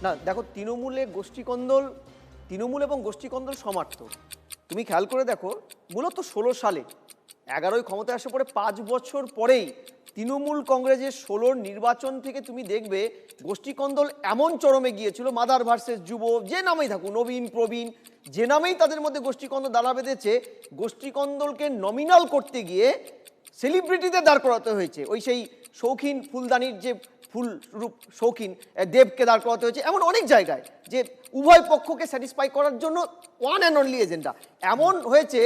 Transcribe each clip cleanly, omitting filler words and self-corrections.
না দেখো, তৃণমূল এবং গোষ্ঠীকন্দল সমার্থক। তুমি খেয়াল করে দেখো, মূলত 16 সালে 11ই ক্ষমতায় আসে পরে 5 বছর পরেই তৃণমূল কংগ্রেসের 16 নির্বাচন থেকে তুমি দেখবে গোষ্ঠীকন্দল এমন চরমে গিয়েছিল, মাদার ভার্সেস যুব, যে নামেই থাকুক, নবীন প্রবীণ, যে নামেই তাদের মধ্যে গোষ্ঠীকন্দল দাঁড়া বেঁধেছে, গোষ্ঠীকন্দলকে নমিনাল করতে গিয়ে সেলিব্রিটিদের দাঁড় করাতে হয়েছে। ওই সেই শৌখিন ফুলদানির যে ফুল রূপ শৌখিন দেবকে দাঁড় করাতে হয়েছে, এমন অনেক জায়গায়, যে উভয় পক্ষকে স্যাটিসফাই করার জন্য ওয়ান অ্যান্ড অনলি এজেন্ডা। এমন হয়েছে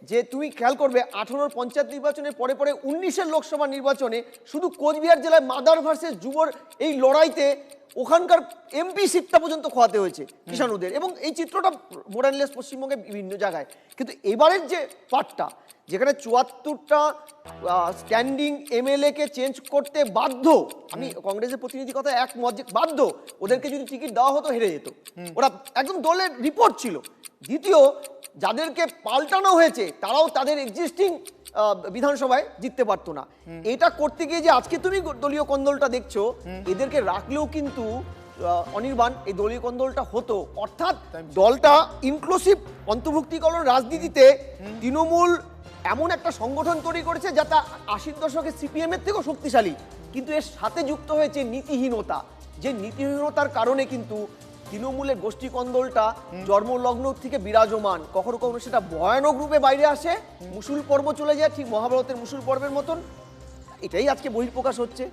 যে তুমি খেয়াল করবে 18 পঞ্চায়েত নির্বাচনের পরে পরে 19-এর লোকসভা নির্বাচনে শুধু কোচবিহার জেলায় মাদার ভার্সেস যুবর এই লড়াইতে ওখানকার এমপি সিটটা পর্যন্ত খোয়াতে হয়েছে কিষাণুদের। এবং এই চিত্রটা মোরানলেস পশ্চিমবঙ্গে বিভিন্ন জায়গায়। কিন্তু এবারের যে পার্টটা, যেখানে 74টা স্ট্যান্ডিং এমএলএ-কে চেঞ্জ করতে বাধ্য, আমি কংগ্রেসের প্রতিনিধি কথা একমত, যে বাধ্য, ওদেরকে যদি টিকিট দেওয়া হতো হেরে যেত, ওরা একদম দলের রিপোর্ট ছিল। দ্বিতীয়, যাদেরকে পাল্টানো হয়েছে তারাও তাদের এক্সিস্টিং বিধানসভায় জিততে পারতো না। এটা করতে গিয়ে যে আজকে তুমি দলীয় কন্দলটা দেখছো, এদেরকে রাখলেও কিন্তু অনির্বাণ এই দলীয় কন্দলটা হতো। অর্থাৎ দলটা ইনক্লুসিভ, অন্তর্ভুক্তিকরণ রাজনীতিতে তৃণমূল এমন একটা সংগঠন তৈরি করেছে যা তা 80-র দশকে সিপিএম এর থেকেও শক্তিশালী, কিন্তু এর সাথে যুক্ত হয়েছে নীতিহীনতা। যে নীতিহীনতার কারণে কিন্তু তৃণমূলের গোষ্ঠীকন্দলটা জন্মলগ্ন থেকে বিরাজমান। কখনো কখনো সেটা ভয়ানক রূপে বাইরে আসে, মুসুল পর্ব চলে যায়, ঠিক মহাভারতের মুসুল পর্বের মতন। এটাই আজকে বহিঃপ্রকাশ হচ্ছে।